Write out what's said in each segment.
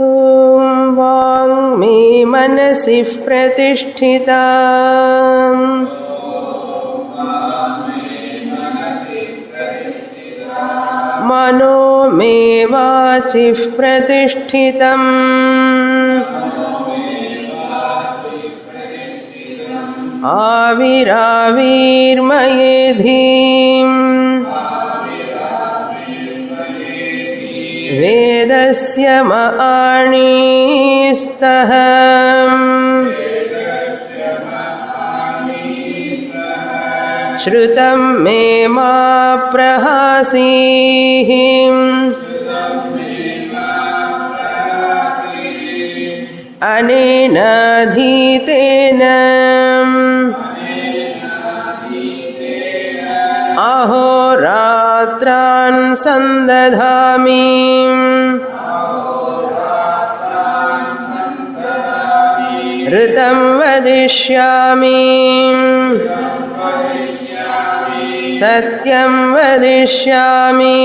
ॐ वाङ्मे मनसि प्रतिष्ठिता मनो मे वाचि प्रतिष्ठितम् आविराविर्मयेधिम् वेदस्य मणिस्तः श्रुतं मे मा प्रहासीः अनेनाधीतेन अहोरात्रान् सन्दधामि ऋतं वदिष्यामि सत्यं वदिष्यामि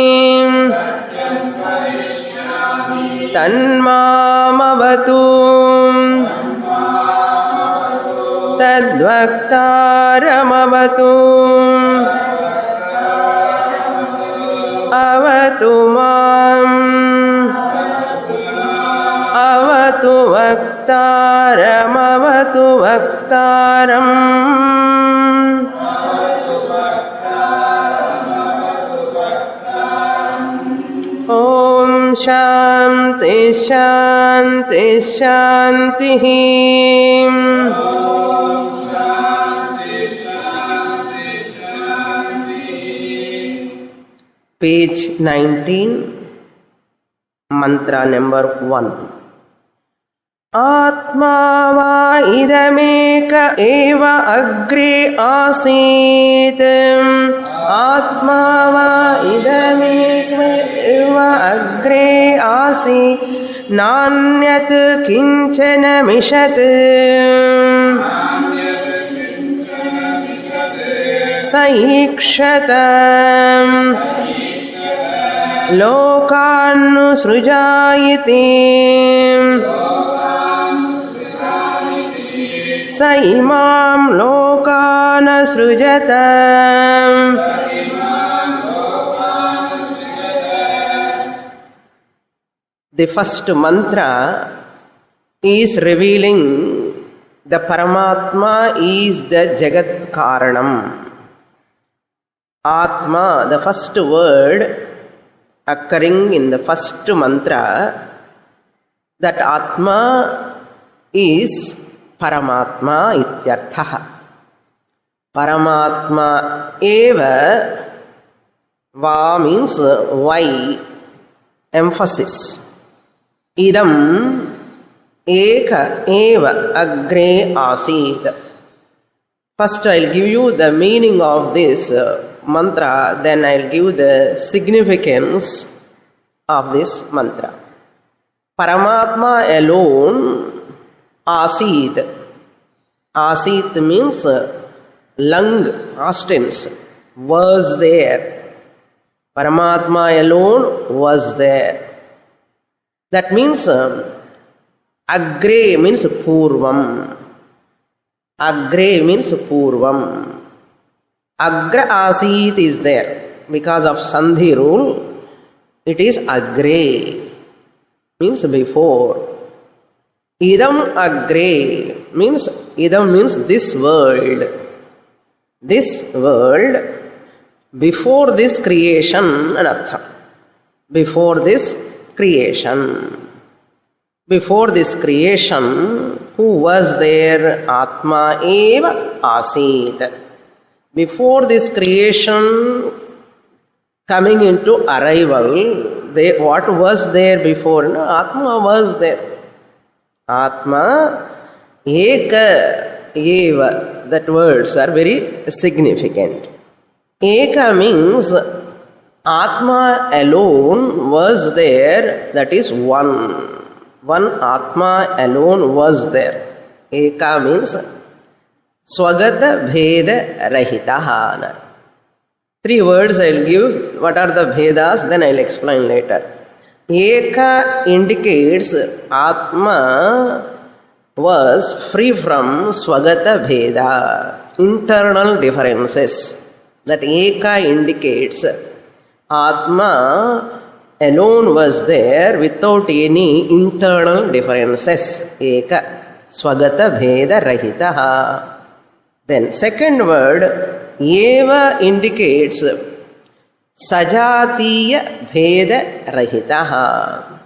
तन्मामवतु तद्वक्तारमवतु अवतु माम् अवतु वक्तारमवतु वक्तारम् ॐ शान्ति शान्ति शान्तिः Page 19, mantra number 1. आत्मा वा इदमेक एव अग्रे आसीत् आत्मा वा इदमेक एव अग्रे आसीत् नान्यत् किञ्चन मिषत् स ईक्षत लोकान्नुसृजायति स इमां लोकान् सृजत The first mantra is revealing the Paramatma is the Jagat Karanam. Atma, the first word occurring in the first mantra, that Atma is Paramatma ityartha. Paramatma eva, va means why, emphasis. Idam eka eva agre asit. First I'll give you the meaning of this mantra, then I'll give the significance of this mantra. Paramatma alone, asit. Asit means lung, past tense, was there. Paramatma alone was there. That means agre means purvam. Agre means purvam. Agra asit is there. Because of sandhi rule, it is agre, means before. Idam agre means, idam means this world. This world, before this creation, anartha. Before this creation. Before this creation, who was there? Atma eva asit. Before this creation coming into arrival, what was there before? No, Atma was there. Atma eka eva. That words are very significant. Eka means Atma alone was there, that is one. One Atma alone was there. Eka means Swagata Bheda Rahitaha. 3 words I'll give. What are the Bhedas? Then I'll explain later. Eka indicates Atma was free from Swagata Bheda, internal differences. That Eka indicates Atma alone was there without any internal differences. Eka, Swagata Bheda Rahitaha. Then second word, Eva indicates Sajatiya Bheda Rahitaha.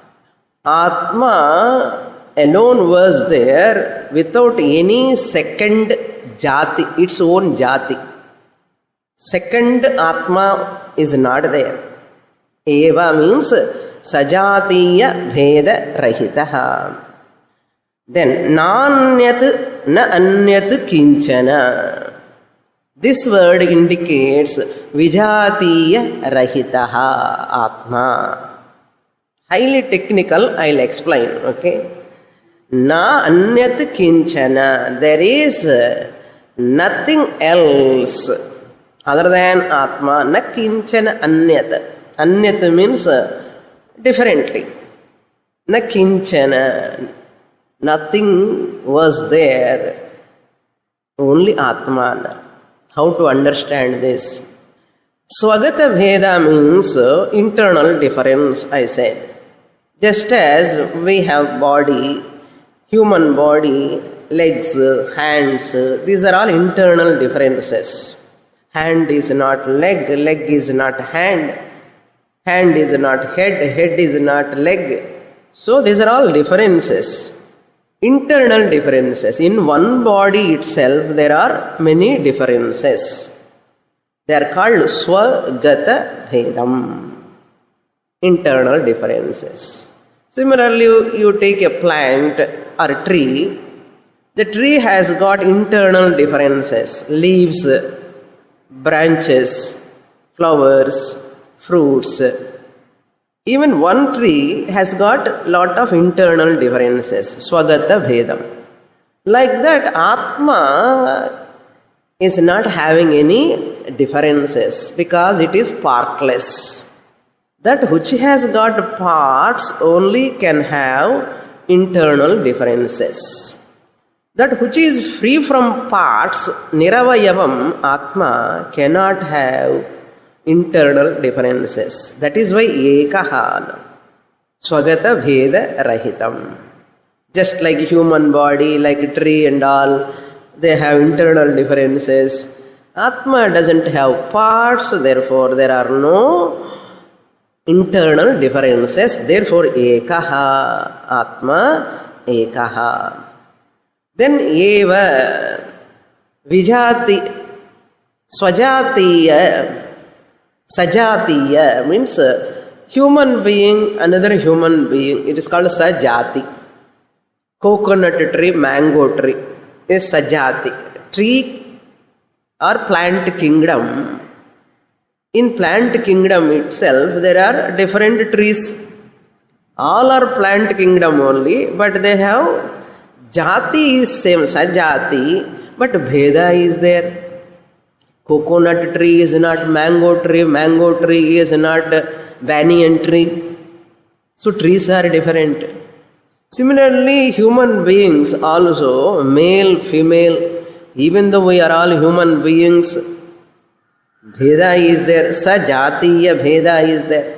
Atma alone was there without any second jati, its own jati. Second Atma is not there. Eva means Sajatiya Bheda Rahitaha. Then Nanyat na Anyat Kinchana. This word indicates Vijatiya Rahitaha Atma. Highly technical, I'll explain, okay? Na Anyat Kinchana. There is nothing else other than Atma. Na Kinchana Anyat. Anyat means differently. Na Kinchana. Nothing was there. Only Atman. How to understand this? Swagata Bheda means internal difference, I said. Just as we have body, human body, legs, hands, these are all internal differences. Hand is not leg, leg is not hand, hand is not head, head is not leg. So these are all differences. Internal differences. In one body itself, there are many differences. They are called Swagata Bhedam. Internal differences. Similarly, you take a plant or a tree. The tree has got internal differences. Leaves, branches, flowers, fruits. Even one tree has got lot of internal differences, Swagata Bhedam. Like that, Atma is not having any differences because it is partless. That which has got parts only can have internal differences. That which is free from parts, Niravayavam, Atma, cannot have internal differences. That is why Ekaha, Swagata Bheda Rahitam. Just like human body, like tree and all, they have internal differences. Atma doesn't have parts, therefore there are no internal differences. Therefore Ekaha, Atma Ekaha. Then Eva Vijati Swajatiya Sajatiya means human being, another human being. It is called Sajati. Coconut tree, mango tree is Sajati. Tree or plant kingdom. In plant kingdom itself, there are different trees. All are plant kingdom only, but they have Jati is same, Sajati, but Bheda is there. Coconut tree is not mango tree is not banyan tree. So trees are different. Similarly, human beings also, male, female, even though we are all human beings, Bheda is there, Sajatiya Bheda is there.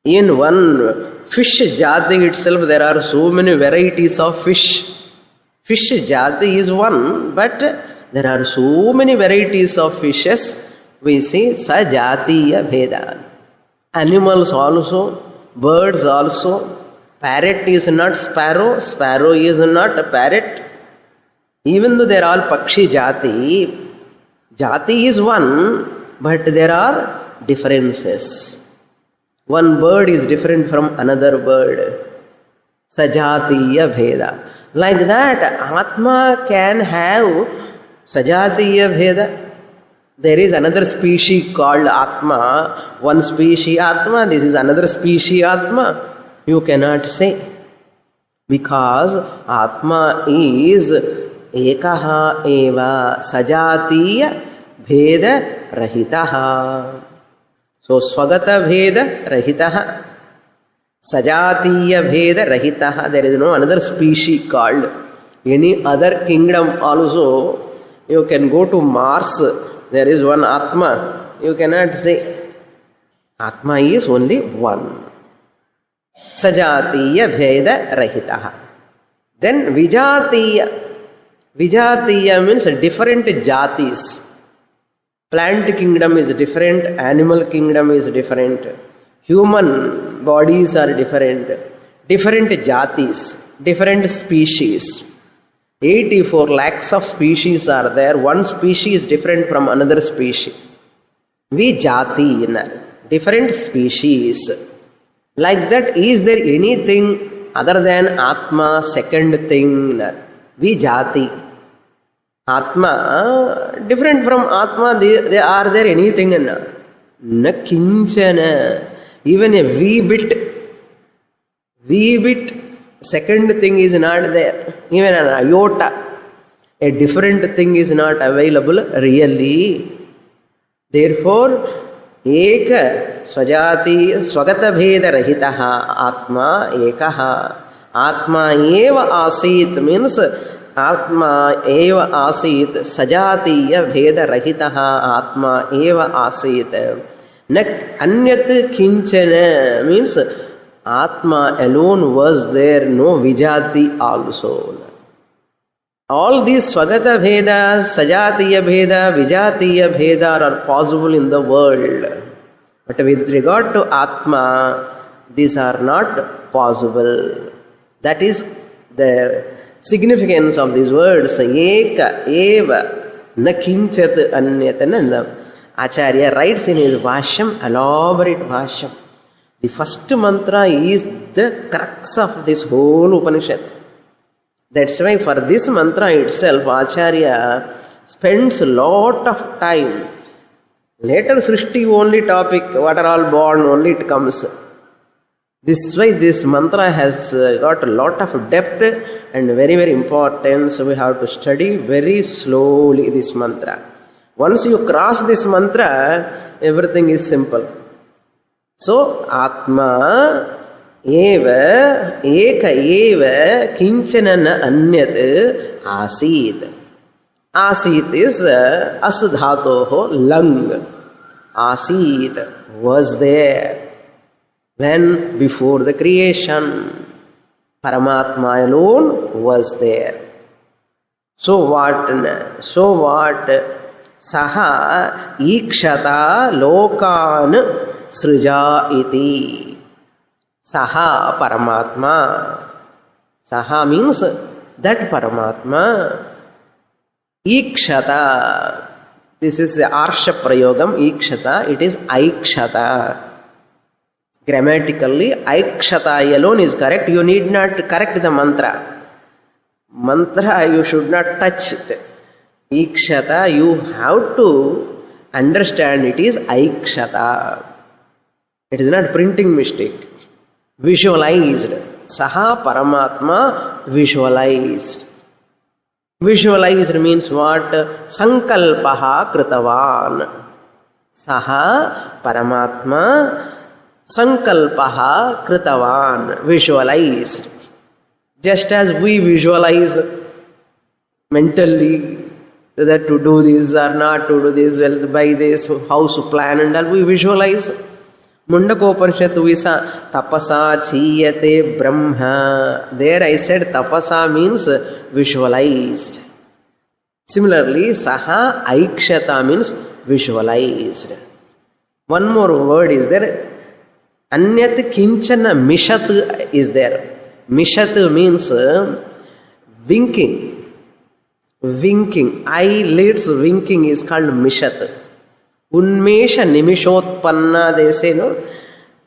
In one fish jati itself, there are so many varieties of fish. Fish jati is one, but there are so many varieties of fishes. We see Sajatiya Bheda. Animals also, birds also. Parrot is not sparrow, sparrow is not a parrot. Even though they are all Pakshi Jati, Jati is one, but there are differences. One bird is different from another bird. Sajatiya Bheda. Like that, Atma can have Sajatiya Bheda. There is another species called Atma. One species Atma, this is another species Atma. You cannot say. Because Atma is Ekaha Eva Sajatiya Bheda Rahitaha. So Swagata Bheda Rahitaha. Sajatiya Bheda Rahitaha. There is no another species called. Any other kingdom also. You can go to Mars. There is one Atma. You cannot say. Atma is only one. Sajatiya Bheda Rahitaha. Then Vijatiya. Vijatiya means different jatis. Plant kingdom is different, animal kingdom is different, human bodies are different, different jatis, different species. 84 lakhs of species are there. One species is different from another species. Vijati, different species. Like that, is there anything other than Atma, second thing? Vijati. Atma, different from Atma, they are there anything? Na kinchana. Even a wee bit, second thing is not there. Even an iota, a different thing is not available really. Therefore, Eka Swajati Swagata Bheda Rahitaha Atma Ekaha. Atma eva asit means Atma eva asit. Sajatiya Bheda Rahitaha Atma eva asit. Nak anyat kinchana means Atma alone was there, no Vijati also. All these Swagata Bheda, Sajatiya Bheda, Vijatiya Bheda are possible in the world. But with regard to Atma, these are not possible. That is the significance of these words. Eka, eva, na kinchat anyatananda. Acharya writes in his Bhashyam, elaborate Bhashyam. The first mantra is the crux of this whole Upanishad. That's why for this mantra itself, Acharya spends a lot of time. Later Srishti only topic, what are all born, only it comes. This way this mantra has got a lot of depth and very, very important. So we have to study very slowly this mantra. Once you cross this mantra, everything is simple. So, Atma eva, eka eva, kinchana anyat asit. Asit is asdhatoho lung. Asit was there. When? Before the creation. Paramatma alone was there. So what? Saha ikshata lokan srija iti. Saha Paramatma. Saha means that Paramatma. Ikshata. This is the Arsha Prayogam. Ikshata. It is Aikshata. Grammatically, Aikshata alone is correct. You need not correct the mantra. Mantra, you should not touch it. Ikshata, you have to understand it is Aikshata. It is not printing mistake. Visualized. Saha Paramatma visualized. Visualized means what? Sankalpaha kritavan. Saha Paramatma Sankalpaha kritavan. Visualized. Just as we visualize mentally that to do this or not to do this, well, buy this, house plan and all, we visualize. Mundakopanishad we saw tapasa chiyate brahma. There I said tapasa means visualized. Similarly, saha aikshata means visualized. One more word is there. Anyat kinchana mishat is there. Mishat means winking. Winking. Eyelids winking is called mishat. Unmesha nimishotpanna, they say, no?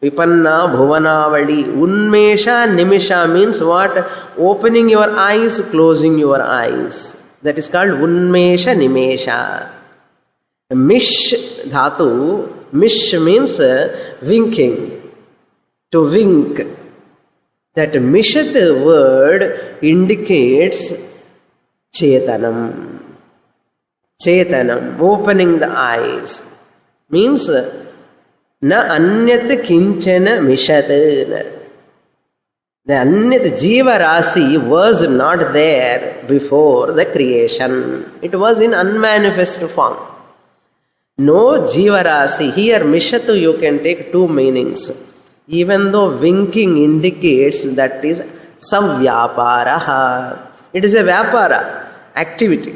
Vipanna bhuvanavadi. Unmesha nimisha means what? Opening your eyes, closing your eyes. That is called unmesha nimesha. Mish dhatu. Mish means winking. To wink. That mishat word indicates Chetanam. Chetanam, opening the eyes. Means, na anyat kinchana mishat. The Anyat Jiva Rasi was not there before the creation. It was in unmanifest form. No Jiva Rasi. Here Mishatu you can take two meanings. Even though winking indicates that is Savyaparaha. It is a Vyapara, activity.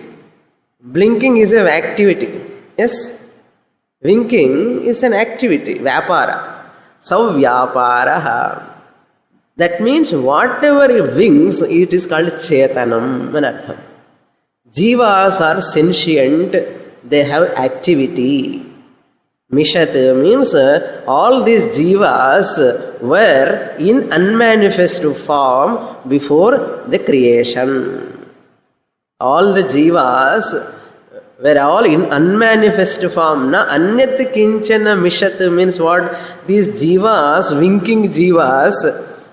Blinking is an activity. Yes? Winking is an activity, Vyapara. Savyaparaha. That means whatever it winks, it is called Chetanam. Manartham. Jivas are sentient, they have activity. Mishat means all these jivas were in unmanifest form before the creation. All the jivas were all in unmanifest form. Na anyat kinchana mishat means what? These jivas, winking jivas,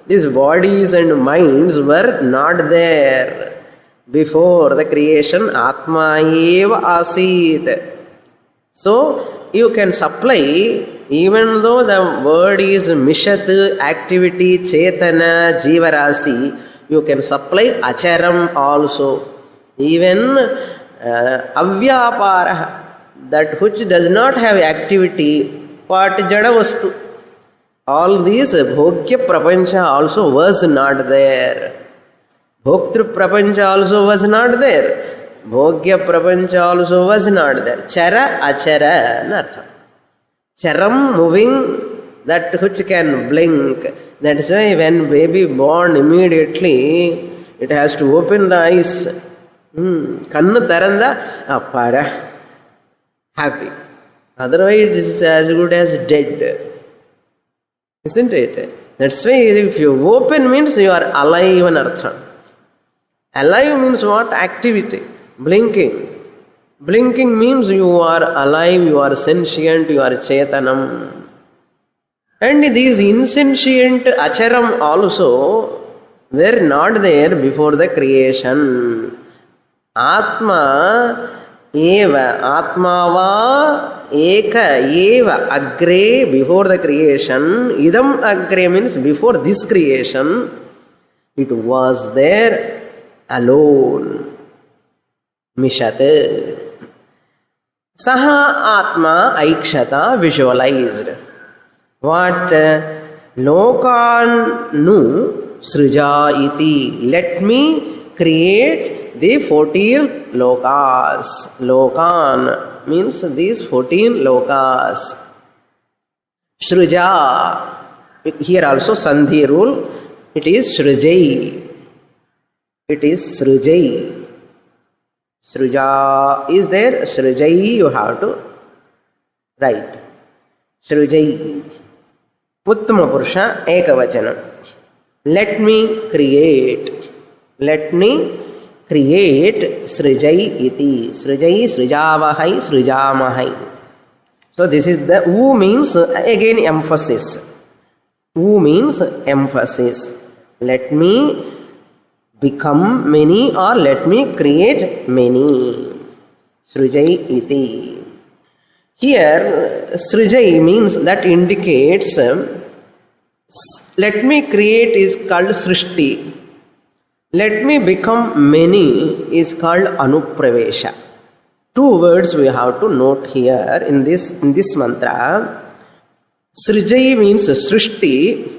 these bodies and minds were not there before the creation. Atma eva asit. So you can supply, even though the word is mishat, activity, chetana, jivarasi, you can supply acharam also. Even avyapara, that which does not have activity, what jadavastu. All these bhogya prapancha also was not there. Bhoktru prapancha also was not there. Bhogya prapancha also was not there. Chara achara nartha. Charam moving, that which can blink. That is why when baby born, immediately it has to open the eyes. Kannu taranda apara. Happy. Otherwise it is as good as dead. Isn't it? That's why if you open means you are alive in artha. Alive means what? Activity. Blinking. Blinking means you are alive, you are sentient, you are chetanam. And these insentient acharam also were not there before the creation. Atma eva, atmava eka eva agre, before the creation. Idam agre means before this creation. It was there alone. Mishat. Saha atma aikshata, visualized. What? Lokan nu sruja iti. Let me create the 14 lokas. Lokan means these 14 lokas. Sruja. Here also sandhi rule. It is srujai. It is srujai. Sruja is there. Srujai you have to write. Srujai. Uttama Purusha Ekavachana. Let me create. Let me create Srujai iti. Srujai, Srujavahai, Srujamahai. So this is the U means again emphasis. U means emphasis. Let me become many or let me create many. Srujai iti. Here Srujai means that indicates let me create is called Srishti. Let me become many is called Anupravesha. Two words we have to note here in this mantra. Srijai means Srishti.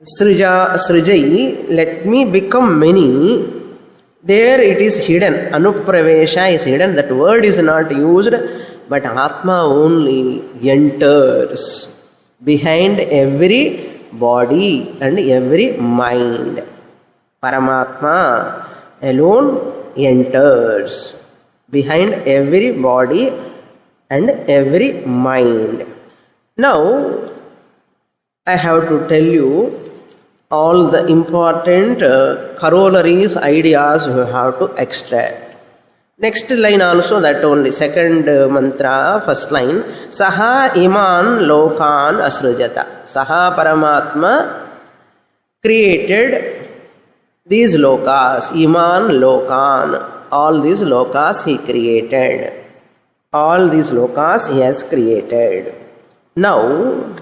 Srijai, let me become many. There it is hidden. Anupravesha is hidden. That word is not used, but Atma only enters behind every body and every mind. Paramatma alone enters behind every body and every mind. Now, I have to tell you all the important corollaries, ideas you have to extract. Next line also that only, second mantra, first line. Saha iman lokan asrujata. Saha Paramatma created these lokas, iman lokan, all these lokas he created. All these lokas he has created. Now,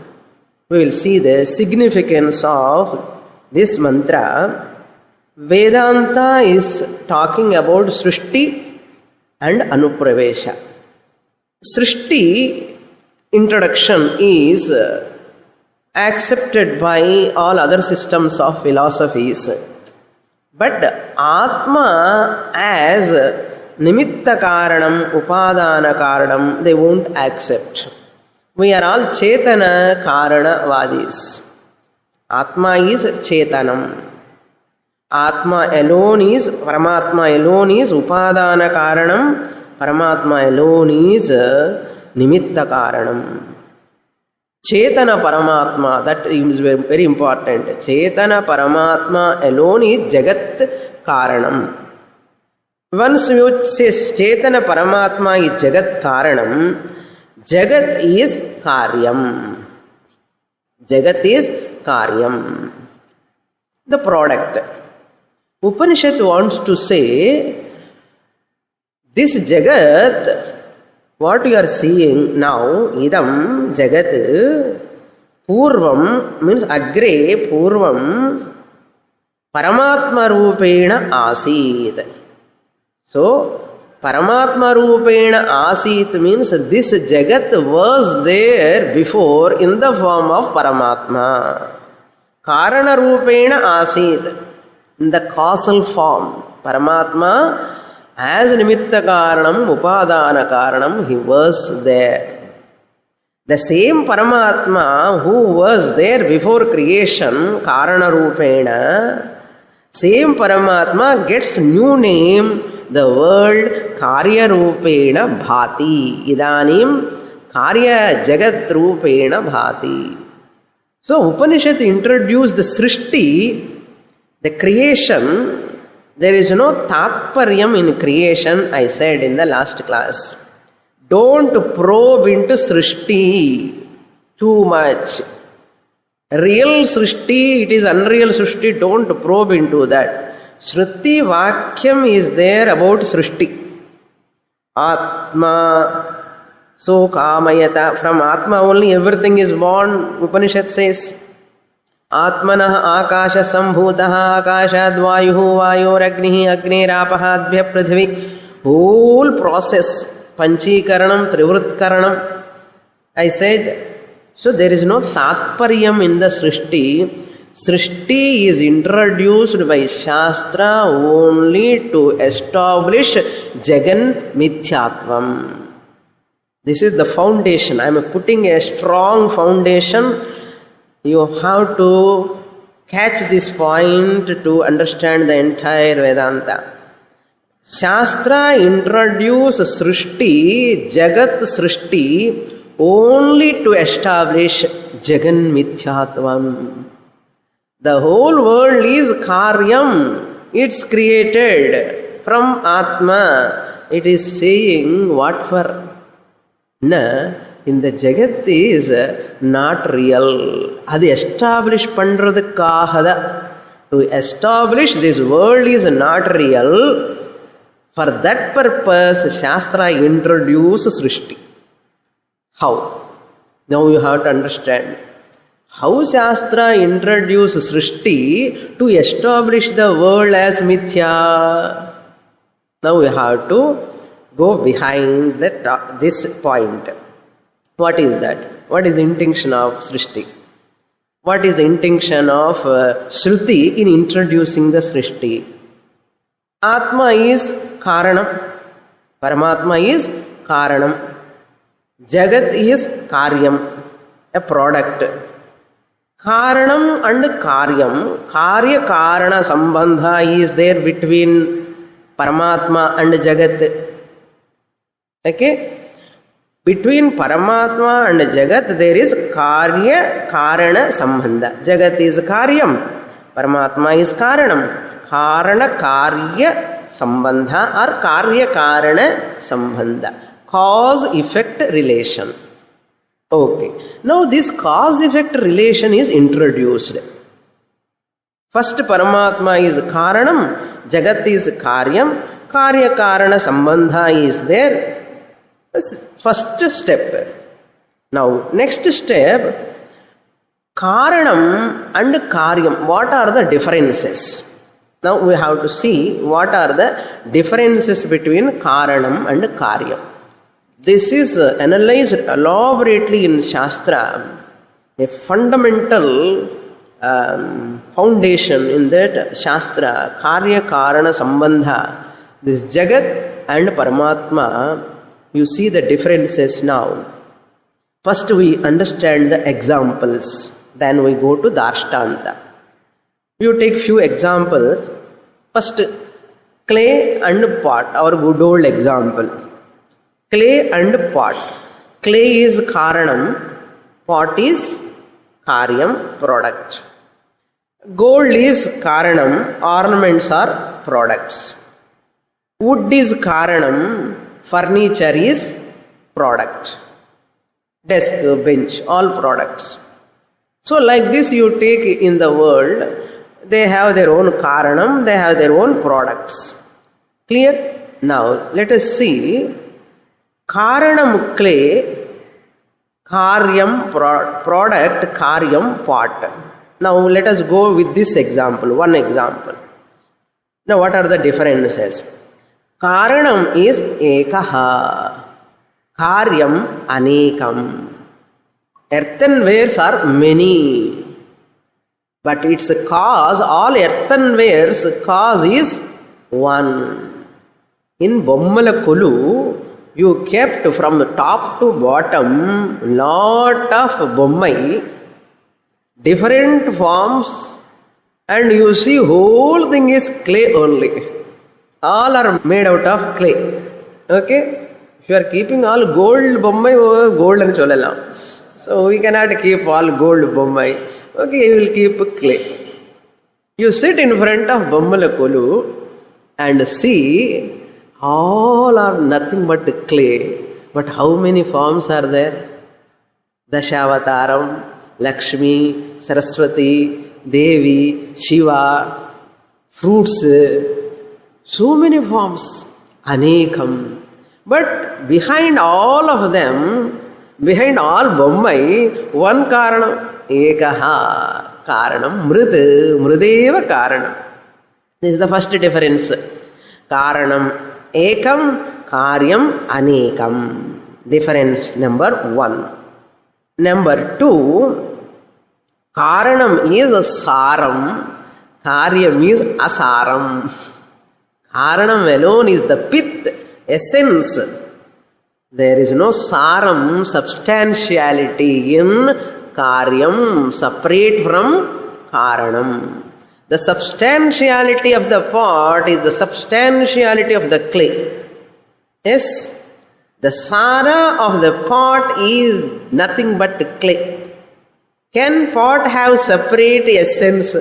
we will see the significance of this mantra, Vedanta is talking about Srishti and Anupravesha. Srishti introduction is accepted by all other systems of philosophies. But Atma as Nimitta Karanam, Upadana Karanam, they won't accept. We are all Chetana Karana Vadis. Atma is Chetanam. Atma alone is, Paramatma alone is Upadana Karanam, Paramatma alone is Nimitta Karanam. Chetana Paramatma, that is very important. Chetana Paramatma alone is Jagat Karanam. Once you say Chetana Paramatma is Jagat Karanam, Jagat is Karyam. Jagat is Karyam. The product. Upanishad wants to say, this Jagat, what you are seeing now, idam jagat, purvam means agre purvam, paramatma rupena asit. So, paramatma rupena asit means this jagat was there before in the form of Paramatma. Karana rupena asit, in the causal form. Paramatma as Nimitta Karanam, Upadana Karanam, he was there. The same Paramatma who was there before creation, Karana Rupena, same Paramatma gets new name, the word Karya Rupena Bhati. Idanim Karya Jagat Rupena Bhati. So Upanishad introduced the Srishti, the creation. There is no tatparyam in creation, I said in the last class. Don't probe into Srishti too much. Real Srishti, it is unreal Srishti, don't probe into that. Shruti Vakyam is there about Srishti. Atma, so kamayata, from Atma only everything is born, Upanishad says. Atmanah akasha sambhutaha akashad vayuhu vayoragnihi agnerapahadbhya prithvi. Whole process, panchikaranam, trivritkaranam. I said, so there is no tatparyam in the Srishti. Srishti is introduced by Shastra only to establish Jagan Mithyatvam. This is the foundation. I am putting a strong foundation. You have to catch this point to understand the entire Vedanta. Shastra introduces Srishti, Jagat Srishti, only to establish Jagan Mithyatvam. The whole world is Karyam. It's created from Atma. It is saying what for? Na, in the Jagat is not real. Adi establish pandradukkaga. To establish this world is not real. For that purpose, Shastra introduces Srishti. How? Now you have to understand. How Shastra introduces Srishti to establish the world as Mithya. Now we have to go behind this point. What is that? What is the intention of Srishti? What is the intention of Shruti in introducing the Srishti? Atma is Karanam. Paramatma is Karanam. Jagat is Karyam, a product. Karanam and Karyam, Karya Karana Sambandha is there between Paramatma and Jagat. Okay? Between Paramatma and Jagat there is Karya Karana Sambandha. Jagat is Karyam, Paramatma is Karanam. Karana Karya Sambandha or Karya Karana Sambandha. Cause-effect relation. Okay. Now this cause-effect relation is introduced. First Paramatma is Karanam, Jagat is Karyam, Karya Karana Sambandha is there. First step. Now next step, Karanam and Karyam, what are the differences? Now we have to see what are the differences between Karanam and Karyam. This is analyzed elaborately in Shastra, a fundamental foundation in that Shastra, Karya Karana Sambandha. This Jagat and Paramatma, you see the differences now. First we understand the examples, then we go to Dashtanta. You take few examples. First, clay and pot, our good old example. Clay and pot. Clay is Karanam, pot is Karyam, product. Gold is Karanam, ornaments are products. Wood is Karanam, furniture is product. Desk, bench, all products. So like this you take in the world, they have their own Karanam, they have their own products. Clear? Now let us see Karanam clay, Karyam product, Karyam pot. Now let us go with this example, one example. Now what are the differences? Karanam is Ekaha, Karyam Anekam. Earthenwares are many, but its cause, all earthenwares cause is one. In Bommala Kulu, you kept from top to bottom lot of Bommai, different forms, and you see whole thing is clay only. All are made out of clay. Okay? If you are keeping all gold Bommai, gold and cholala. So we cannot keep all gold Bommai. Okay, you will keep clay. You sit in front of Bommalakolu and see all are nothing but clay. But how many forms are there? Dashavatam, Lakshmi, Saraswati, Devi, Shiva, fruits, so many forms, Anekam. But behind all of them, behind all Bommai, one Karanam, Ekaha, Karanam, Mrideva Karanam. This is the first difference. Karanam, Ekam, Karyam, Anekam. Difference number one. Number two, Karanam is Saram, Karyam is Asaram. Karanam alone is the pith, essence. There is no saram, substantiality in Karyam, separate from Karanam. The substantiality of the pot is the substantiality of the clay. Yes, the sara of the pot is nothing but clay. Can pot have separate essence?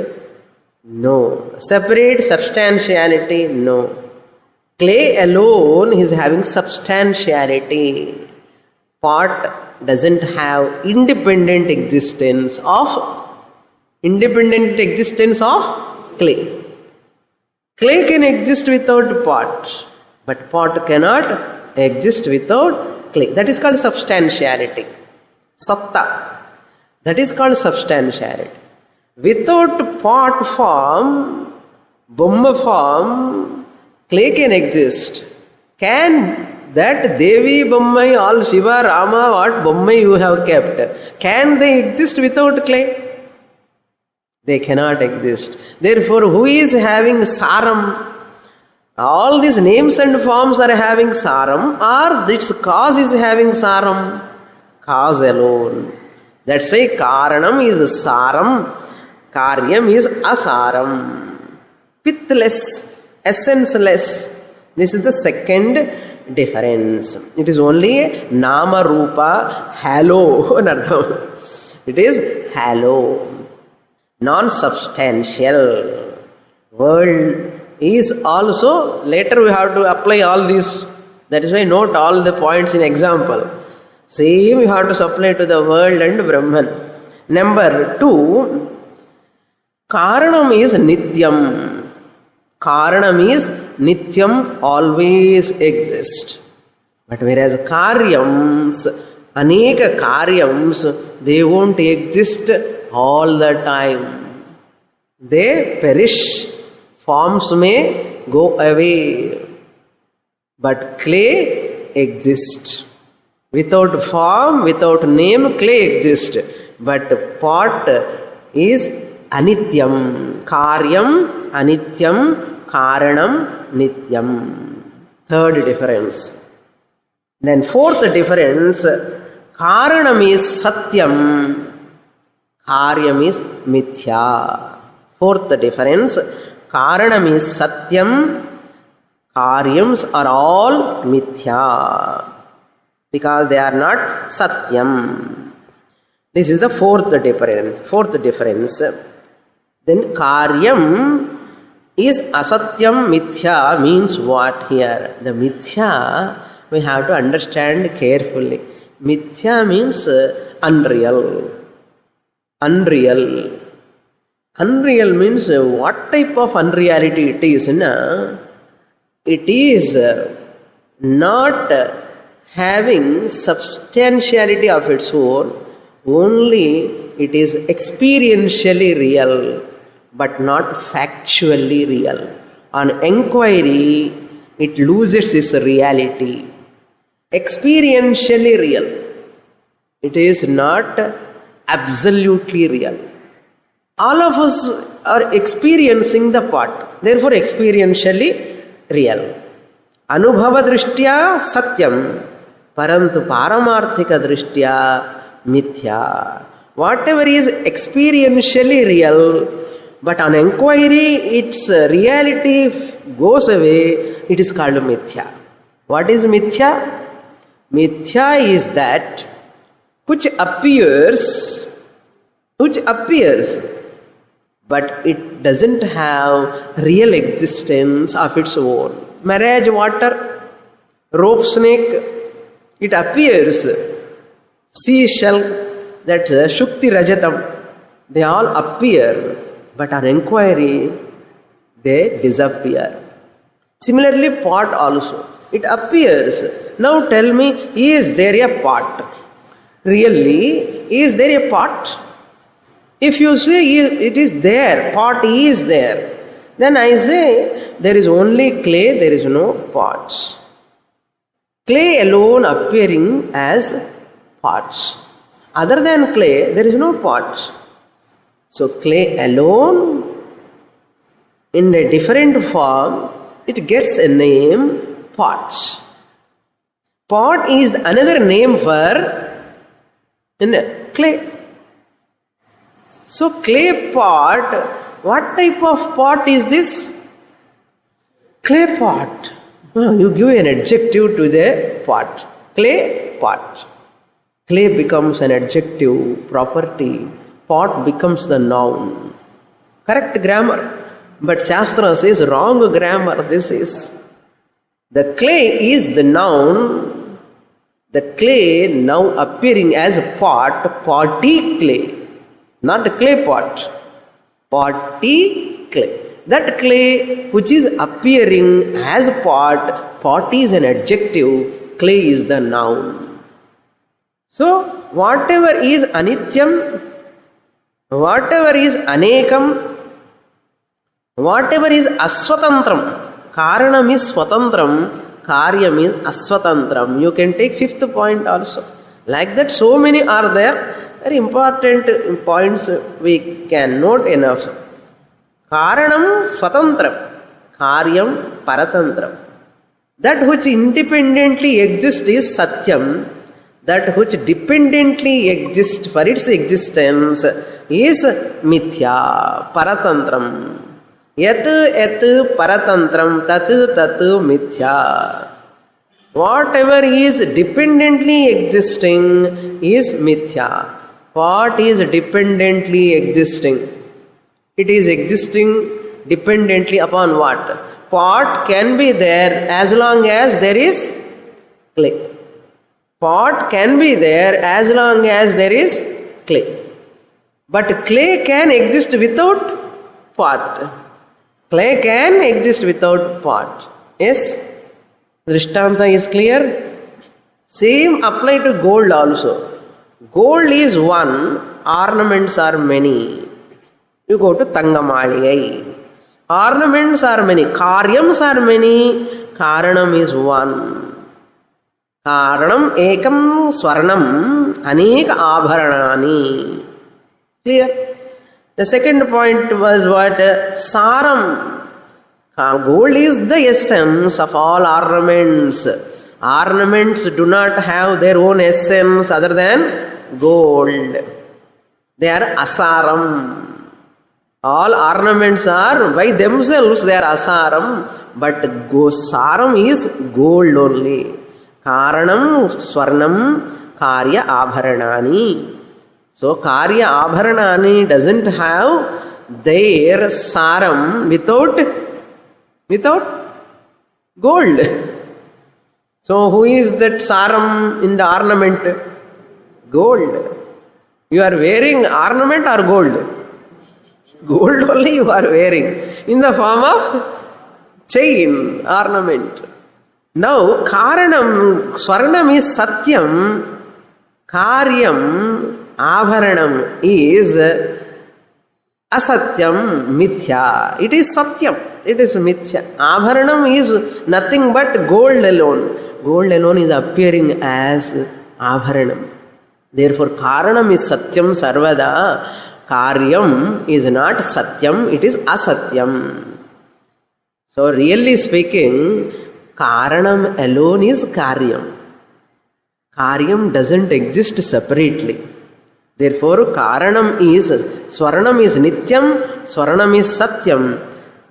No. Separate substantiality? No. Clay alone is having substantiality. Pot doesn't have independent existence of clay. Clay can exist without pot, but pot cannot exist without clay. That is called substantiality. Satta. That is called substantiality. Without pot form, Bomma form, clay can exist. Can that Devi Bommai, all Shiva, Rama, what Bommai you have kept, can they exist without clay? They cannot exist. Therefore, who is having saram? All these names and forms are having saram, or its cause is having saram? Cause alone. That's why Karanam is saram, Karyam is asaram. Pithless, essenceless. This is the second difference. It is only a Nama Rupa halo. It is halo. Non-substantial. World is also, later we have to apply all these. That is why note all the points in example. Same you have to supply to the world and Brahman. Number two, Karanam is Nityam. Karanam is Nityam, always exist. But whereas Karyams, Aneka Karyams, they won't exist all the time. They perish. Forms may go away. But clay exists. Without form, without name, clay exists. But pot is anityam. Karyam anityam, karanam nityam. Third difference. Then fourth difference, karanam is satyam, karyam is mithya. Fourth difference, karanam is satyam, karyams are all mithya, because they are not satyam. This is the fourth difference. Then karyam is asatyam, mithya means what here? The mithya we have to understand carefully. Mithya means unreal. Unreal means what type of unreality it is? It is not having substantiality of its own, only it is experientially real, but not factually real. On inquiry, it loses its reality. Experientially real. It is not absolutely real. All of us are experiencing the pot, therefore experientially real. Anubhava drishtya satyam, parantu paramarthika drishtya mithya. Whatever is experientially real, but on inquiry its reality goes away, it is called mithya. What is mithya? Mithya is that which appears, but it doesn't have real existence of its own. Marriage water, rope snake, it appears. Seashell, that's Shukti Rajatam, they all appear, but on inquiry, they disappear. Similarly, pot also, it appears. Now tell me, is there a pot? Really, is there a pot? If you say it is there, pot is there, then I say there is only clay, there is no pots. Clay alone appearing as pots. Other than clay, there is no pot. So clay alone, in a different form, it gets a name, pot. Pot is another name for clay. So clay pot, what type of pot is this? Clay pot. You give an adjective to the pot. Clay pot. Clay becomes an adjective property. Pot becomes the noun. Correct grammar. But Shastra says wrong grammar. This is. The clay is the noun. The clay now appearing as a pot, potty clay. Not a clay pot. Potty clay. That clay which is appearing as a pot, pot is an adjective, clay is the noun. So, whatever is anityam, whatever is anekam, whatever is aswatantram, karanam is swatantram, karyam is aswatantram. You can take fifth point also. Like that, so many are there. Very important points we can note enough. Karanam swatantram, karyam paratantram. That which independently exists is satyam. That which dependently exists for its existence is mithya, paratantram. Yat paratantram, tat mithya. Whatever is dependently existing is mithya. What is dependently existing? It is existing dependently upon what? Pot can be there as long as there is clay. Pot can be there as long as there is clay. But clay can exist without pot. Clay can exist without pot. Yes? Drishtanta is clear? Same apply to gold also. Gold is one, Ornaments are many. You go to Tangamaligai. Ornaments are many. Karyams are many. Karanam is one. Karanam ekam swarnam anek abharanani. Clear? The second point was what? Saram. Gold is the essence of all ornaments. Ornaments do not have their own essence other than gold. They are asaram. All ornaments are by themselves, they are asaram, but saram is gold only. Karanam, swarnam, karya abharanani. So karya abharanani doesn't have their saram without gold. So who is that saram in the ornament? Gold. You are wearing ornament or gold? Gold only you are wearing in the form of chain, ornament. Now, Karanam, Swarnam is Satyam, Karyam, Abharanam is Asatyam, Mithya. It is Satyam, it is Mithya. Abharanam is nothing but gold alone. Gold alone is appearing as Abharanam. Therefore, Karanam is Satyam Sarvada. Karyam is not Satyam, it is Asatyam. So, really speaking, Karanam alone is Karyam. Karyam doesn't exist separately. Therefore, Karanam is, Swarnam is Nityam, Swarnam is Satyam,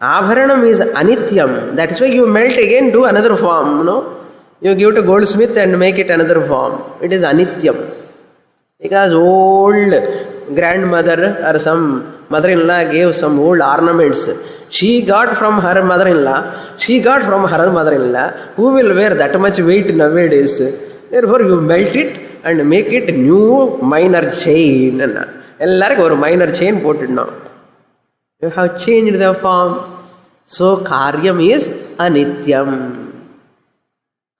Abharanam is Anityam. That is why you melt again, do another form, no? You give to goldsmith and make it another form. It is Anityam. Because old grandmother or some mother-in-law gave some old ornaments. She got from her mother-in-law, she got from her mother-in-law. Who will wear that much weight nowadays? Therefore, you melt it and make it new minor chain. Ellarku or minor chain put now. You have changed the form. So, Karyam is Anityam.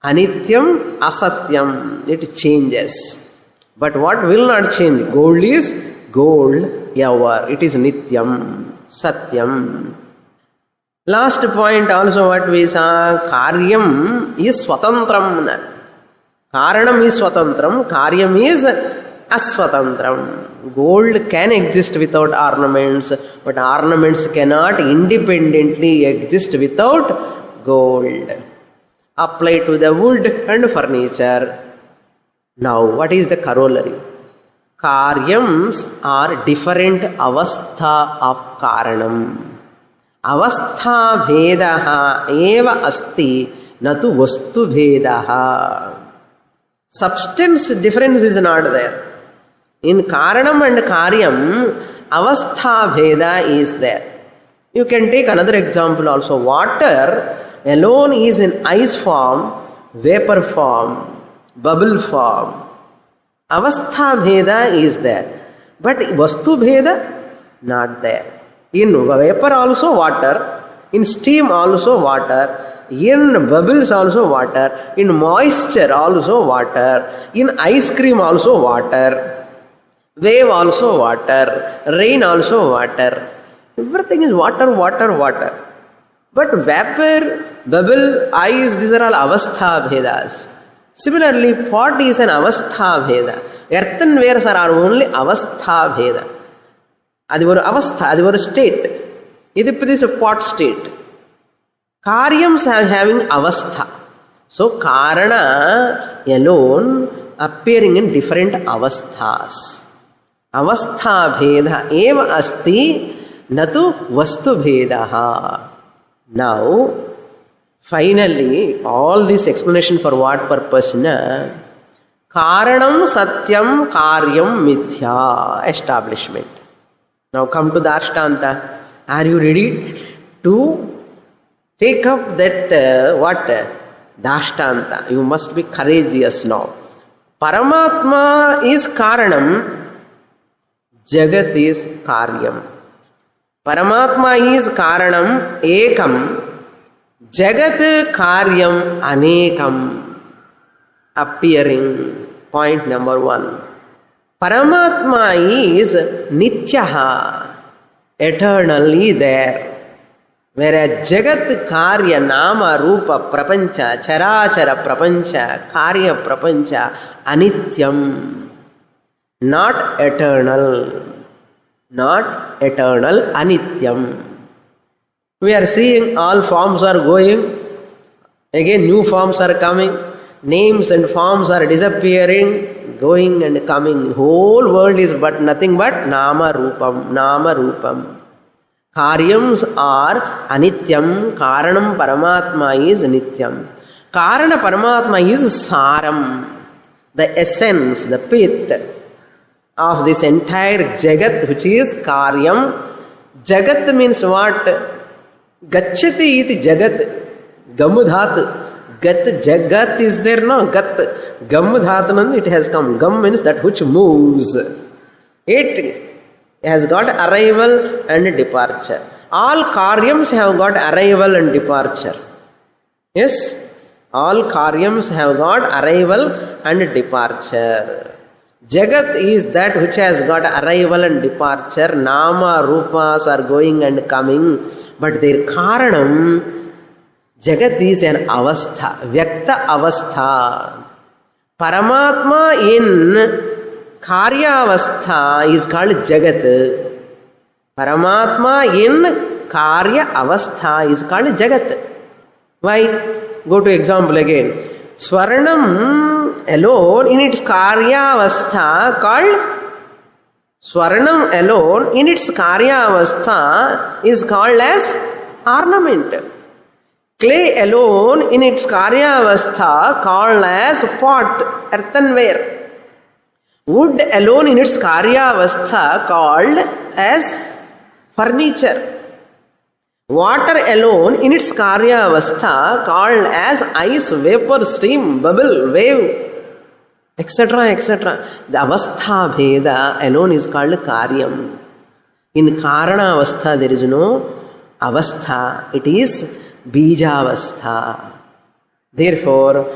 Anityam, Asatyam. It changes. But what will not change? Gold is gold ever. It is Nityam, Satyam. Last point also what we saw, Karyam is Swatantram. Karanam is Swatantram, Karyam is Aswatantram. Gold can exist without ornaments, but ornaments cannot independently exist without gold. Apply to the wood and furniture. Now, what is the corollary? Karyams are different avastha of Karanam. Avastha bhedaha eva asti natu vastu bhedaha. Substance difference is not there. In Karanam and Karyam, avastha bheda is there. You can take another example also. Water alone is in ice form, vapor form, bubble form. Avastha bheda is there. But vastu bheda, not there. In vapor also water, in steam also water, in bubbles also water, in moisture also water, in ice cream also water, wave also water, rain also water. Everything is water, water, water. But vapor, bubble, ice, these are all avastha bhedas. Similarly, pot is an avastha bheda. Earthenwares are only avastha bheda. Adi one avastha, adi one state. This is a pot state. Karyams are having avastha. So, Karana alone appearing in different avasthas. Avastha bheda eva asti natu vastu bhedaha. Now, finally, all this explanation for what purpose? Karanam satyam karyam mithya. Establishment. Now come to the Ashtanta. Are you ready to take up that Dashtanta? You must be courageous now. Paramatma is Karanam, Jagat is Karyam. Paramatma is Karanam, Ekam, Jagat Karyam Anekam. Appearing. Point number 1. Paramatma is Nityaha, eternally there. Whereas Jagat, Karya, Nama, Rupa, Prapancha, Charachara, Prapancha, Karya, Prapancha, Anityam, not eternal, Anityam. We are seeing all forms are going, again new forms are coming, names and forms are disappearing, going and coming. Whole world is but nothing but Nama Rupam. Karyams are Anityam, Karanam Paramatma is Nityam. Karana Paramatma is Saram, the essence, the pith of this entire Jagat, which is Karyam. Jagat means what? Gacchati iti Jagat, Gamudhat. Gat, Jagat is there, no? Gat, Gamudhat, it has come. Gam means that which moves. It has got arrival and departure. All karyams have got arrival and departure. Yes? All karyams have got arrival and departure. Jagat is that which has got arrival and departure. Nama, Rupas are going and coming. But their Karanam, Jagat is an avastha, Vyakta avastha. Paramatma in Karyavastha is called Jagat. Paramatma in Karya Avastha is called Jagat. Why? Go to example again. Swarnam alone in its Karyavastha called Swarnam alone in its Karyavastha is called as ornament. Clay alone in its Karyavastha called as pot, earthenware. Wood alone in its Karyavastha called as furniture. Water alone in its Karyavastha called as ice, vapor, steam, bubble, wave, etc. etc. The Avastha Bheda alone is called Karyam. In Karana Avastha there is no Avastha, it is Bijavastha. Therefore,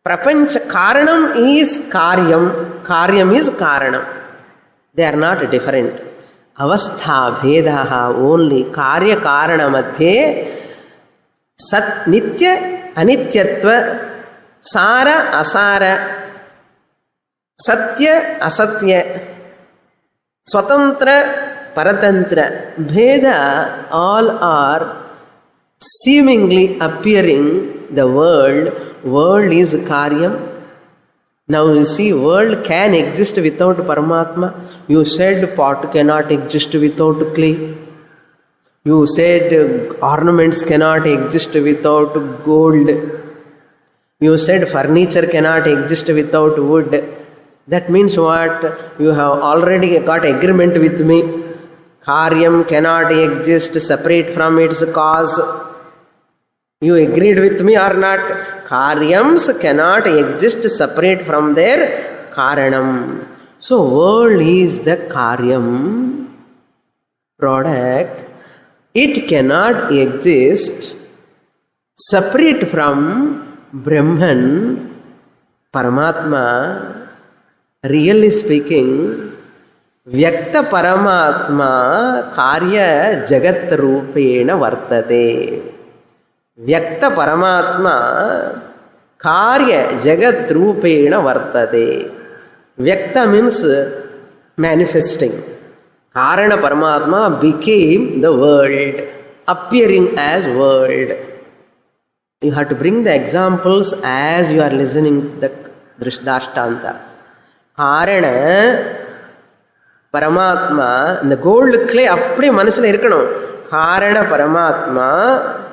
Prapancha, Karanam is Karyam, Karyam is Karanam. They are not different. Avastha Bhedaha only. Karya Karana Madhye Sat Nitya Anityatva Sara Asara Satya Asatya Swatantra Paratantra. Bheda all are seemingly appearing the world. World is Karyam. Now you see, world can exist without Paramatma. You said pot cannot exist without clay. You said ornaments cannot exist without gold. You said furniture cannot exist without wood. That means what? You have already got agreement with me. Karyam cannot exist separate from its cause. You agreed with me or not? Karyams cannot exist separate from their Karanam. So world is the Karyam product. It cannot exist separate from Brahman, Paramatma. Really speaking, Vyakta Paramatma Karya Jagat Rupena Vartate. Vyakta Paramatma Karya Jagat Rupena Vartate. Vyakta means manifesting. Karana Paramatma became the world, appearing as world. You have to bring the examples as you are listening the Dashtanta. Karana Paramatma, the gold clay appadi manasula irukkanum. Karana Paramatma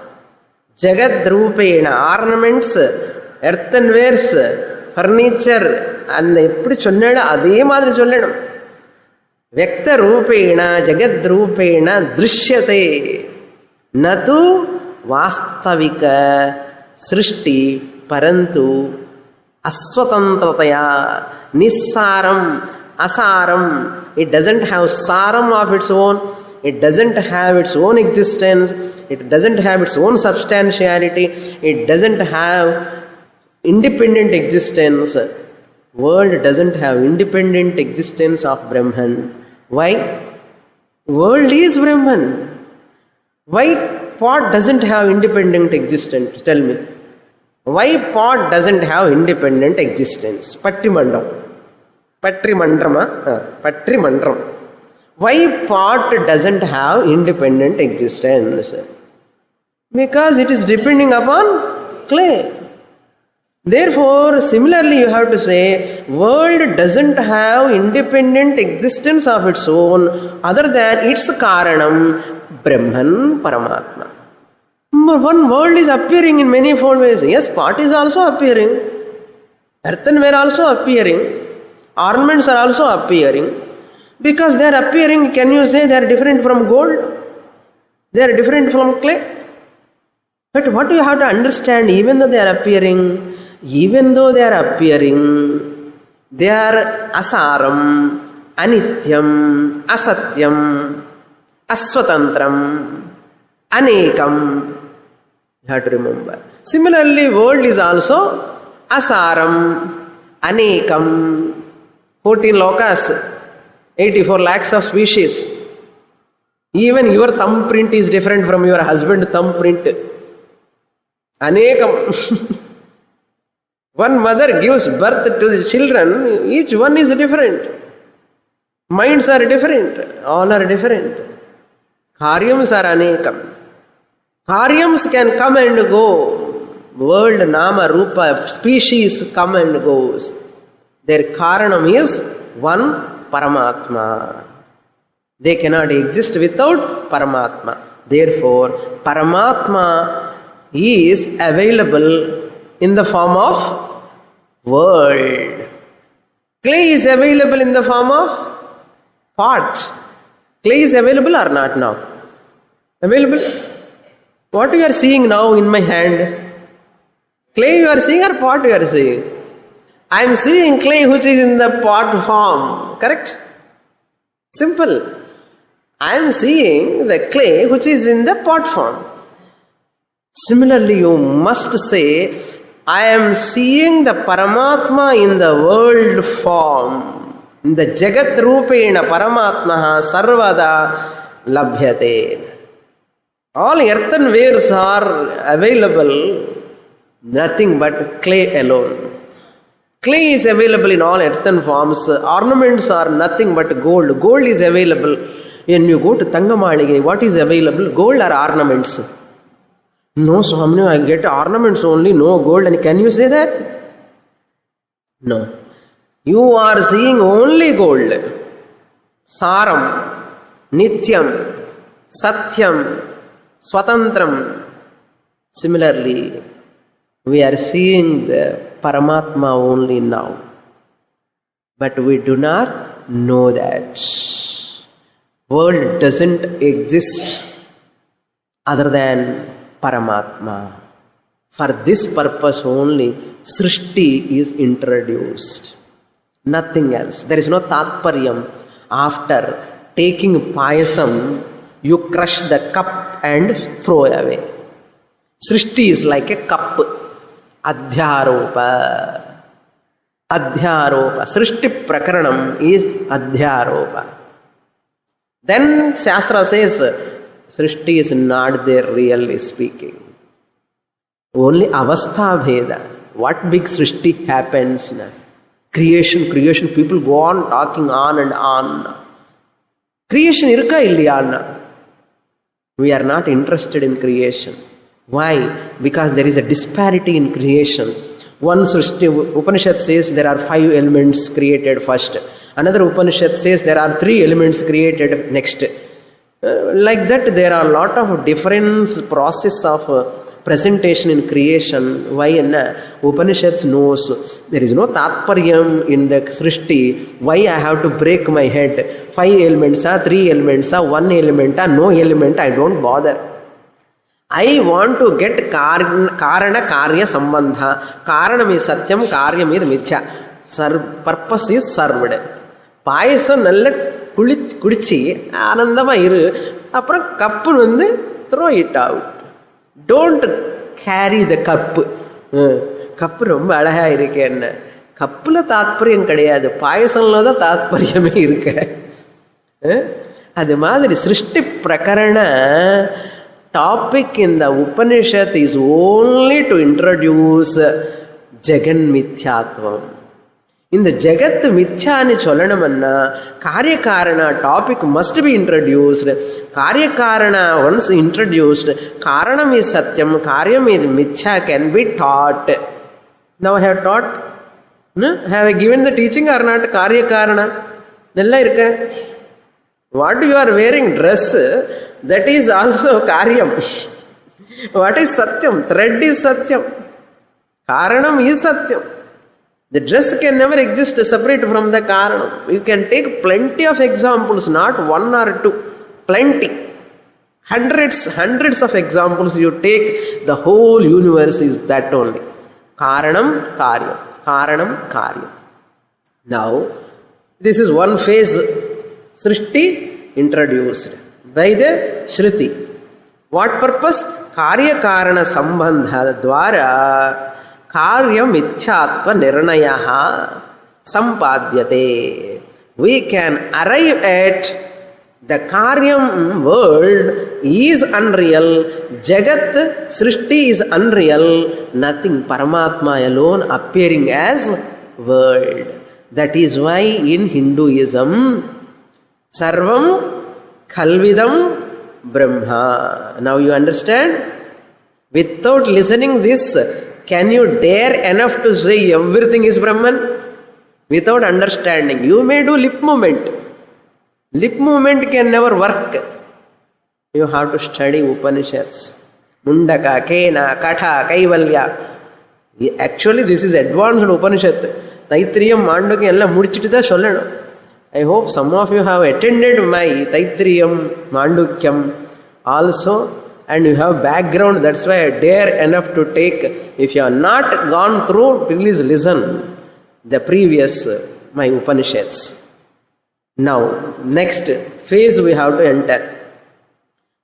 Jagat Rupena, ornaments, earthenwares, furniture, and eppadi sonnada adhe maadhiri sollanum. Vyakta Rupena, Jagat Rupena, Drishyate, Natu Vastavika, Srishti, Parantu, Aswatantrataya, Nissaram, Asaram. It doesn't have saram of its own. It doesn't have its own existence. It doesn't have its own substantiality. It doesn't have independent existence. World doesn't have independent existence of Brahman. Why? World is Brahman. Why pot doesn't have independent existence? Tell me. Why pot doesn't have independent existence? Patrimandram. Why pot doesn't have independent existence? Because it is depending upon clay. Therefore, similarly you have to say, world doesn't have independent existence of its own other than its karanam, Brahman, Paramatma. One world is appearing in many fold ways. Yes, pot is also appearing. Earthenware also appearing. Ornaments are also appearing. Because they are appearing, can you say they are different from gold? They are different from clay? But what you have to understand, even though they are appearing, they are asaram, anityam, asatyam, asvatantram, anekam. You have to remember. Similarly, world is also asaram, anekam, 14 lokas, 84 lakhs of species. Even your thumbprint is different from your husband's thumbprint. Anekam. One mother gives birth to the children, each one is different. Minds are different, all are different. Karyams are anekam. Karyams can come and go. World, nama, rupa, species come and goes. Their karanam is one Paramatma. They cannot exist without Paramatma. Therefore, Paramatma is available in the form of world. Clay is available in the form of pot. Clay is available or not now? Available? What you are seeing now in my hand? Clay you are seeing or pot you are seeing? I am seeing clay which is in the pot form. Correct? Simple. I am seeing the clay which is in the pot form. Similarly, you must say, I am seeing the Paramatma in the world form. In the Jagat Rupena Paramatmaha Sarvada Labhyate. All earthenwares are available, nothing but clay alone. Clay is available in all earthen forms. Ornaments are nothing but gold. Gold is available. When you go to Tangamalige, what is available? Gold or ornaments? No, Swamini, I get ornaments only, no gold. And can you say that? No. You are seeing only gold. Saram, Nityam, Satyam, Swatantram. Similarly, we are seeing the Paramatma only now. But we do not know that. World doesn't exist other than Paramatma. For this purpose only, Srishti is introduced. Nothing else. There is no Tatparyam. After taking payasam, you crush the cup and throw away. Srishti is like a cup. Adhyaropa. Adhyaropa. Srishti prakaranam is Adhyaropa. Then Shastra says, Srishti is not there really speaking. Only avastha bheda. What big Srishti happens now? Creation, people go on talking on and on. Creation irka illaya. We are not interested in creation. Why? Because there is a disparity in creation. One Srishti, Upanishad says there are 5 elements created first. Another Upanishad says there are 3 elements created next. Like that, there are a lot of different process of presentation in creation. Why? Upanishads knows there is no tatparyam in the Srishti. Why I have to break my head? 5 elements, 3 elements, 1 element, no element, I don't bother. I want to get karana karya sambandha. Karanam is satyam, karyam is mithya. Purpose is served. Payasam nalla kudichi anandama iru. Apra cup vandu throw it out. Don't carry the cup. Cup romba alaga irukken. கப்பில் தாத்பரியம் கிடையாது, பாயசம்ல தான் தாத்பரியமே இருக்கு. அது மாதிரி சிருஷ்டி பிரகரண topic இந்த Upanishad is only to introduce ஜெகன் மித்யாத்வம். இந்த ஜெகத் மித்யான்னு சொல்லணும்னா காரியகாரண டாபிக் மஸ்ட் பி இன்ட்ரடியூஸ்டு. காரியகாரண ஒன்ஸ் இன்ட்ரடியூஸ்டு, காரணம் இஸ் சத்தியம், காரியம் இது மித்யா can be taught. Now I have taught, have I given the teaching or not? காரியகாரண நல்லா இருக்க. What you are wearing dress, that is also karyam. What is satyam? Thread is satyam. Karanam is satyam. The dress can never exist separate from the karanam. You can take plenty of examples, not one or two, plenty. Hundreds of examples you take, the whole universe is that only. Karanam, karyam. Karanam, karyam. Now, this is one phase. Srishti introduced by the Shruti. What purpose? Karya Karana Sambandha Dwara Karya Mithyatva Nirnayaha Sampadyate. We can arrive at the Karyam world is unreal, Jagat Srishti is unreal, nothing, Paramatma alone appearing as world. That is why in Hinduism, Sarvam Khalvidam Brahma. Now you understand? Without listening this, can you dare enough to say everything is Brahman? Without understanding. You may do lip movement. Lip movement can never work. You have to study Upanishads. Mundaka, Kena, Katha, Kaivalya. Actually this is advanced Upanishad. Taitriyam, Mandukya ella mudichittu da sollanum. I hope some of you have attended my Taitriyam, Mandukyam also, and you have background. That's why I dare enough to take. If you have not gone through, please listen the previous my Upanishads. Now, next phase we have to enter.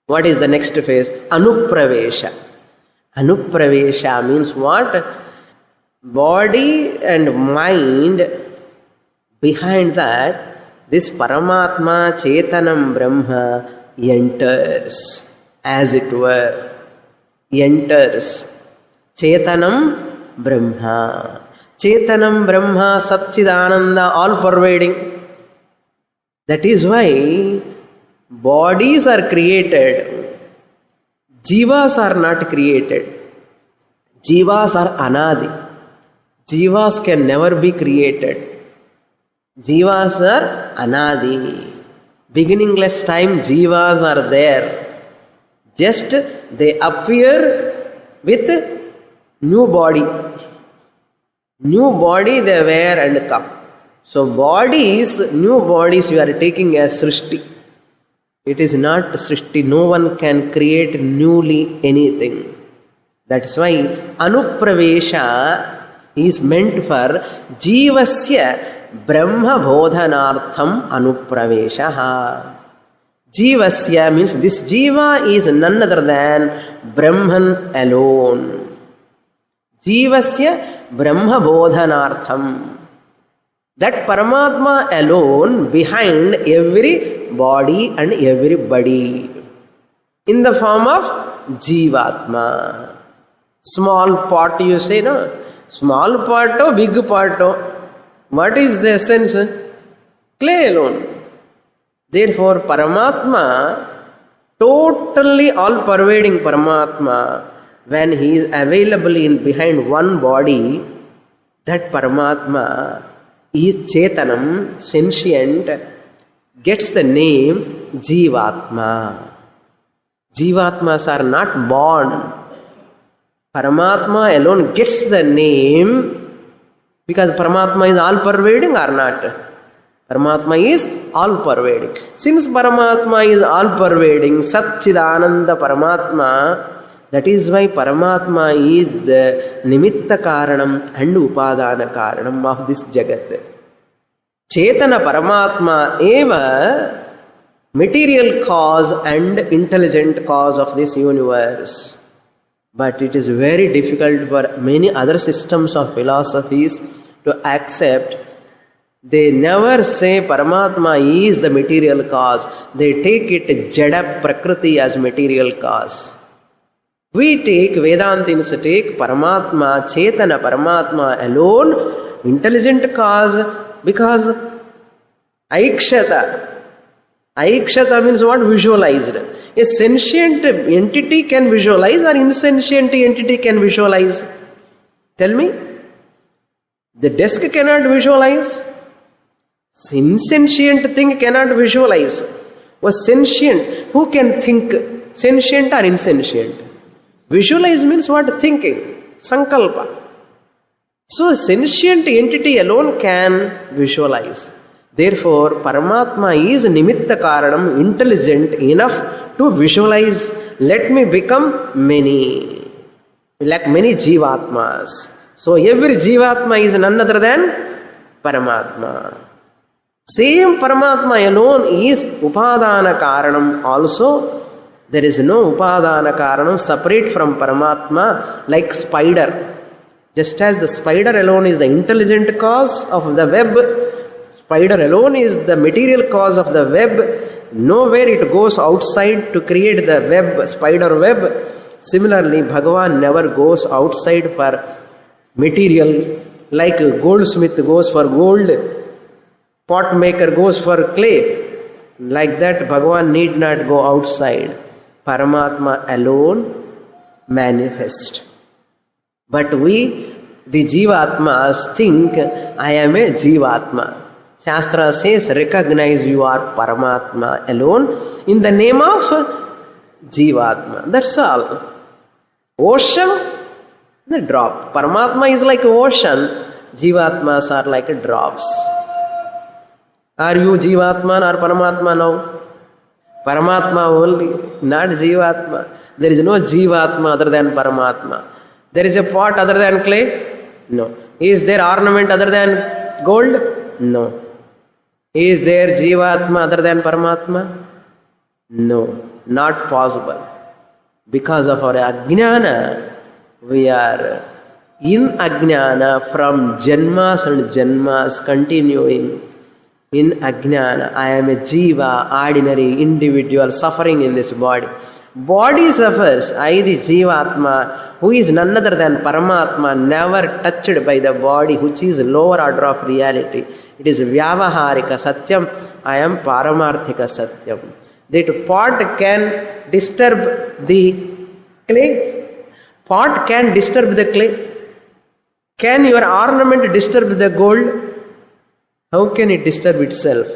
What is the next phase? Anupravesha. Anupravesha means what? Body and mind. Behind that, this Paramatma, Chetanam, Brahma enters, as it were. Enters. Chetanam, Brahma. Chetanam, Brahma, Satchidananda, all pervading. That is why bodies are created. Jivas are not created. Jivas are anadi. Jivas can never be created. Jivas are anadi. Beginningless time, jivas are there. Just they appear with new body. New body they wear and come. So bodies, new bodies you are taking as Srishti. It is not Srishti. No one can create newly anything. That's why Anupravesha is meant for Jivasya Brahma Bodhanartham Anupraveshaha. Jivasya means this Jiva is none other than Brahman alone. Jivasya Brahma Bodhanartham. That Paramatma alone behind every body and everybody. In the form of Jivatma. Small pot you say, no? Small pot or big pot? What is the essence? Clay alone. Therefore, Paramatma, totally all-pervading Paramatma, when he is available in behind one body, that Paramatma is Chetanam, sentient, gets the name Jivatma. Jivatmas are not born. Paramatma alone gets the name because Paramatma is all-pervading or not? Paramatma is all-pervading. Since Paramatma is all-pervading, Satchidananda Paramatma, that is why Paramatma is the Nimitta Karanam and Upadana Karanam of this Jagat. Chetana Paramatma eva material cause and intelligent cause of this universe. But it is very difficult for many other systems of philosophies to accept. They never say Paramatma is the material cause. They take it Jada Prakriti as material cause. We take, Vedantins take Paramatma, Chetana Paramatma alone, intelligent cause, because Aikshata. Aikshata means what? Visualized. A sentient entity can visualize or insentient entity can visualize? Tell me. The desk cannot visualize. Insentient thing cannot visualize. Was sentient. Who can think? Sentient or insentient? Visualize means what? Thinking. Sankalpa. So a sentient entity alone can visualize. Therefore, Paramatma is Nimitta Karanam, intelligent enough to visualize. Let me become many. Like many Jivatmas. So every Jivatma is none other than Paramatma. Same Paramatma alone is Upadana Karanam also. There is no Upadana Karanam separate from Paramatma like spider. Just as the spider alone is the intelligent cause of the web, spider alone is the material cause of the web. Nowhere it goes outside to create the web, spider web. Similarly, Bhagavan never goes outside for material. Like a goldsmith goes for gold, pot maker goes for clay. Like that, Bhagavan need not go outside. Paramatma alone manifest. But we, the Jivatmas, think I am a Jivatma. Shastra says, recognize you are Paramatma alone in the name of Jivatma. That's all. Ocean, the drop. Paramatma is like ocean. Jivatmas are like drops. Are you Jivatma or Paramatma now? Paramatma only, not Jivatma. There is no Jivatma other than Paramatma. There is a pot other than clay? No. Is there ornament other than gold? No. Is there Jivatma other than Paramatma? No. Not possible. Because of our Ajnana, we are in Ajnana from Janmas and Janmas continuing. In Ajnana, I am a Jiva, ordinary individual suffering in this body. Body suffers. I, the Jivatma, who is none other than Paramatma, never touched by the body, which is lower order of reality. It is Vyavaharika Satyam. I am Paramarthika Satyam. That pot can disturb the clay. Pot can disturb the clay. Can your ornament disturb the gold? How can it disturb itself?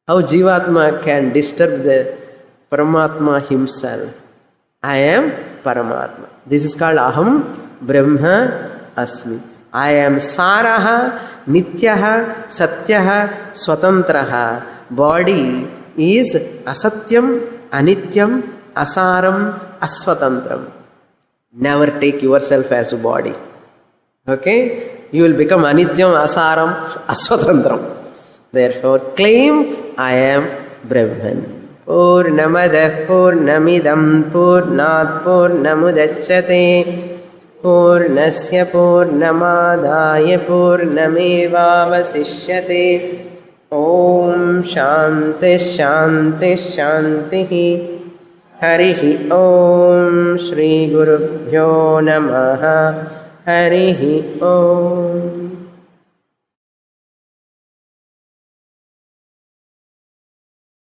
How Jivatma can disturb the Paramatma himself? I am Paramatma. This is called Aham Brahma Asmi. I am Saraha, Nityaha, Satyaha, Swatantraha. Body is Asatyam, Anityam, Asaram, Aswatantram. Never take yourself as a body. Okay? You will become Anityam, Asaram, Aswatantram. Therefore, claim I am Brahman. Purnamadah Purnamidam Purnat Purnamudachyate Purnasya Purnamadaya Purnamevavasishyate. Om Shanti Shanti Shanti. Harihi Om Shri Gurubhyo Namaha. Harihi Om.